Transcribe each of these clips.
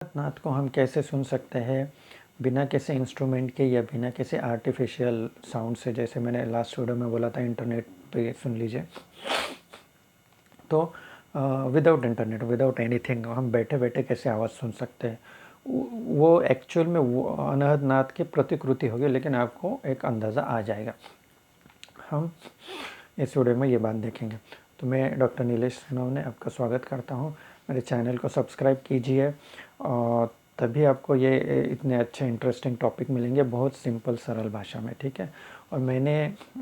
नाथ को हम कैसे सुन सकते हैं बिना किसी इंस्ट्रूमेंट के या बिना किसी आर्टिफिशियल साउंड से। जैसे मैंने लास्ट वीडियो में बोला था, इंटरनेट पे सुन लीजिए। तो विदाउट इंटरनेट, विदाउट एनीथिंग हम बैठे बैठे कैसे आवाज़ सुन सकते हैं, वो एक्चुअल में वो अनहद नाथ की प्रतिकृति होगी, लेकिन आपको एक अंदाज़ा आ जाएगा। हम इस वीडियो में ये बात देखेंगे। तो मैं डॉक्टर नीलेश सोनवने आपका स्वागत करता हूँ। मेरे चैनल को सब्सक्राइब कीजिए और तभी आपको ये इतने अच्छे इंटरेस्टिंग टॉपिक मिलेंगे, बहुत सिंपल सरल भाषा में, ठीक है। और मैंने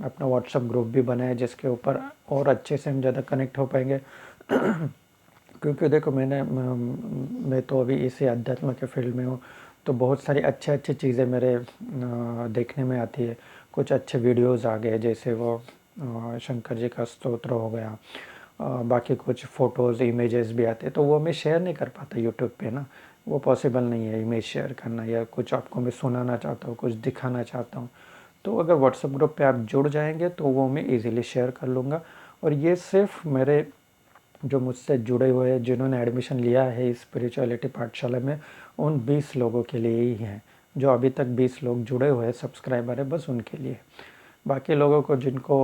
अपना व्हाट्सएप ग्रुप भी बनाया जिसके ऊपर और अच्छे से हम ज़्यादा कनेक्ट हो पाएंगे क्योंकि देखो, मैं तो अभी इसी अध्यात्म के फील्ड में हूँ, तो बहुत सारी अच्छी चीज़ें मेरे देखने में आती है। कुछ अच्छे वीडियोस आ गए, जैसे वो शंकर जी का स्तोत्र हो गया, बाकी कुछ फ़ोटोज़ इमेजेस भी आते हैं, तो वो मैं शेयर नहीं कर पाता यूट्यूब पे ना, वो पॉसिबल नहीं है इमेज शेयर करना, या कुछ आपको मैं सुनाना चाहता हूँ, कुछ दिखाना चाहता हूँ। तो अगर व्हाट्सएप ग्रुप पे आप जुड़ जाएंगे तो वो मैं इजीली शेयर कर लूँगा। और ये सिर्फ मेरे जो मुझसे जुड़े हुए हैं, जिन्होंने एडमिशन लिया है इस स्पिरिचुअलिटी पाठशाला में, उन 20 लोगों के लिए ही है। जो अभी तक 20 लोग जुड़े हुए हैं, सब्सक्राइबर है, बस उनके लिए। बाकी लोगों को जिनको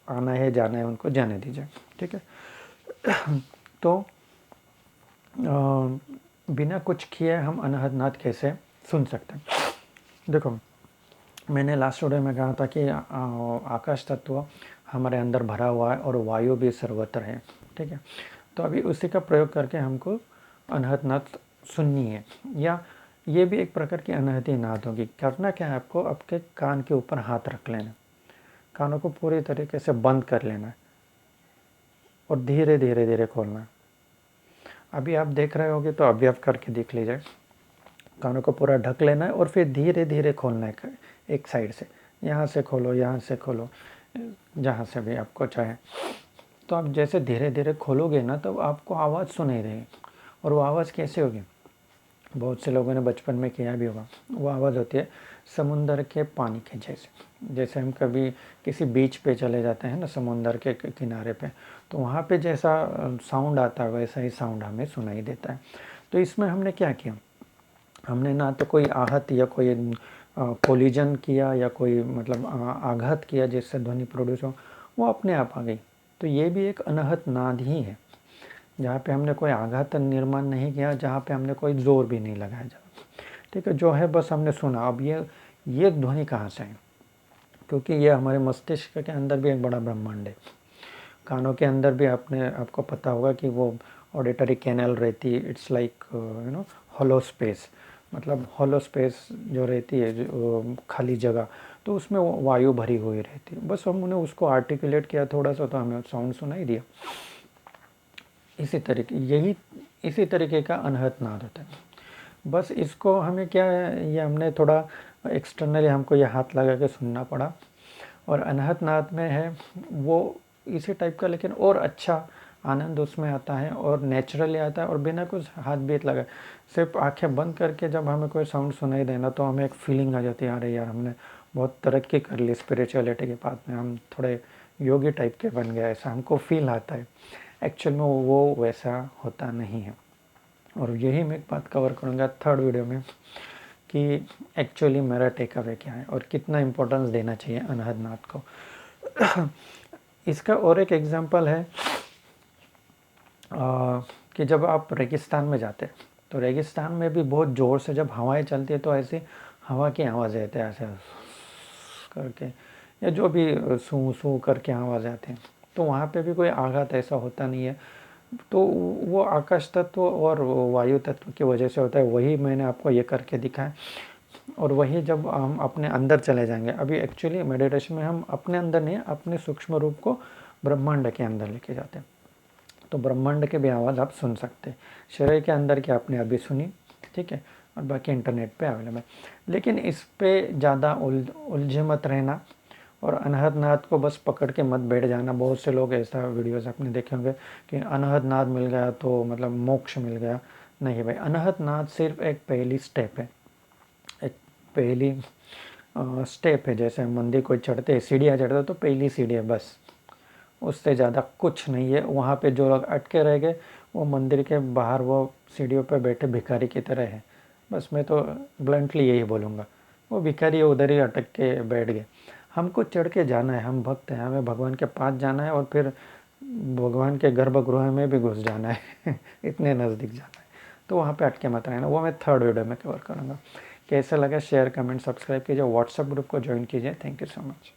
आना है जाना है उनको जाने दीजिए, ठीक है। तो बिना कुछ किए हम अनहद नाथ कैसे सुन सकते हैं। देखो, मैंने लास्ट वीडियो में कहा था कि आकाश तत्व हमारे अंदर भरा हुआ है और वायु भी सर्वत्र है, ठीक है। तो अभी उसी का प्रयोग करके हमको अनहद नाद सुननी है, या ये भी एक प्रकार की अनहदी नाद होगी। करना क्या है, आपको आपके कान के ऊपर हाथ रख लेना, कानों को पूरी तरीके से बंद कर लेना है और धीरे धीरे धीरे खोलना है। अभी आप देख रहे होगे तो अभी आप करके देख लीजिए। कानों को पूरा ढक लेना है और फिर धीरे धीरे खोलना है, एक साइड से, यहाँ से खोलो, यहाँ से खोलो, जहाँ से भी आपको चाहे। तो आप जैसे धीरे धीरे खोलोगे ना, तो आपको आवाज़ सुनाई देगी। और वो आवाज़ कैसे होगी, बहुत से लोगों ने बचपन में किया भी होगा। वो आवाज़ होती है समुंदर के पानी के जैसे। जैसे हम कभी किसी बीच पे चले जाते हैं ना, समुंदर के किनारे पे, तो वहाँ पे जैसा साउंड आता है वैसा ही साउंड हमें सुनाई देता है। तो इसमें हमने क्या किया, हमने ना तो कोई आहत या कोई कोलिजन किया या कोई मतलब आघात किया जिससे ध्वनि प्रोड्यूस हो, वो अपने आप आ गई। तो ये भी एक अनहत नाद ही है, जहाँ पे हमने कोई आघात निर्माण नहीं किया, जहाँ पे हमने कोई जोर भी नहीं लगाया जा, ठीक है। जो है बस हमने सुना। अब ये ध्वनि कहाँ से है, क्योंकि ये हमारे मस्तिष्क के अंदर भी एक बड़ा ब्रह्मांड है। कानों के अंदर भी आपको पता होगा कि वो ऑडिटरी कैनल रहती है। इट्स लाइक हॉलो स्पेस, मतलब हॉलो स्पेस जो रहती है, जो खाली जगह, तो उसमें वायु भरी हुई रहती है। बस हमने उसको आर्टिकुलेट किया थोड़ा सा, तो हमें साउंड सुनाई दिया। इसी तरीके का अनहत नाद होता है। बस इसको हमें क्या है, ये हमने थोड़ा एक्सटर्नली हमको ये हाथ लगा के सुनना पड़ा। और अनहत नाद में है वो इसी टाइप का, लेकिन और अच्छा आनंद उसमें आता है और नेचुरली आता है, और बिना कुछ हाथ बीत लगा, सिर्फ आंखें बंद करके जब हमें कोई साउंड सुनाई देना, तो हमें एक फीलिंग आ जाती है, अरे यार हमने बहुत तरक्की कर ली स्पिरिचुअलिटी के पास में, हम थोड़े योगी टाइप के बन गए, ऐसा हमको फील आता है। एक्चुअल में वो वैसा होता नहीं है। और यही मैं एक बात कवर करूँगा थर्ड वीडियो में, कि एक्चुअली मेरा टेक अवे क्या है और कितना इम्पोर्टेंस देना चाहिए अनहद नाद को। इसका और एक एग्जांपल है कि जब आप रेगिस्तान में जाते हैं, तो रेगिस्तान में भी बहुत ज़ोर से जब हवाएं चलती है, तो ऐसी हवा की आवाज़ आती है, ऐसे करके, या जो भी सू सू करके आवाज़ आते हैं, तो वहाँ पे भी कोई आघात ऐसा होता नहीं है। तो वो आकाश तत्व और वायु तत्व की वजह से होता है। वही मैंने आपको ये करके दिखाया। और वही जब हम अपने अंदर चले जाएंगे, अभी एक्चुअली मेडिटेशन में हम अपने अंदर नहीं, अपने सूक्ष्म रूप को ब्रह्मांड के अंदर लेके जाते हैं। तो ब्रह्मांड के भी आवाज़ आप सुन सकते हैं। शरीर के अंदर की आपने अभी सुनी, ठीक है, और बाकी इंटरनेट पे अवेलेबल। लेकिन इस पे ज़्यादा उलझे मत रहना, और अनहद नाद को बस पकड़ के मत बैठ जाना। बहुत से लोग ऐसा वीडियोस आपने देखे होंगे कि अनहद नाद मिल गया तो मतलब मोक्ष मिल गया। नहीं भाई, अनहद नाद सिर्फ एक पहली स्टेप है, एक पहली स्टेप है। जैसे मंदिर कोई चढ़ते हैं, सीढ़ियाँ चढ़ते, तो पहली सीढ़ी है बस, उससे ज़्यादा कुछ नहीं है। वहाँ पे जो लोग अटके रह गए, वो मंदिर के बाहर वो सीढ़ियों पे बैठे भिखारी की तरह है। बस मैं तो ब्लंटली यही बोलूँगा, वो भिखारी उधर ही अटक के बैठ गए। हमको चढ़ के जाना है, हम भक्त हैं, हमें भगवान के पास जाना है और फिर भगवान के गर्भगृह में भी घुस जाना है इतने नज़दीक जाना है। तो वहाँ पे अटके मत रहना, वो मैं थर्ड वीडियो में कवर करूँगा। कैसा लगा शेयर कमेंट सब्सक्राइब कीजिए, व्हाट्सएप ग्रुप को ज्वाइन कीजिए। Thank you so much.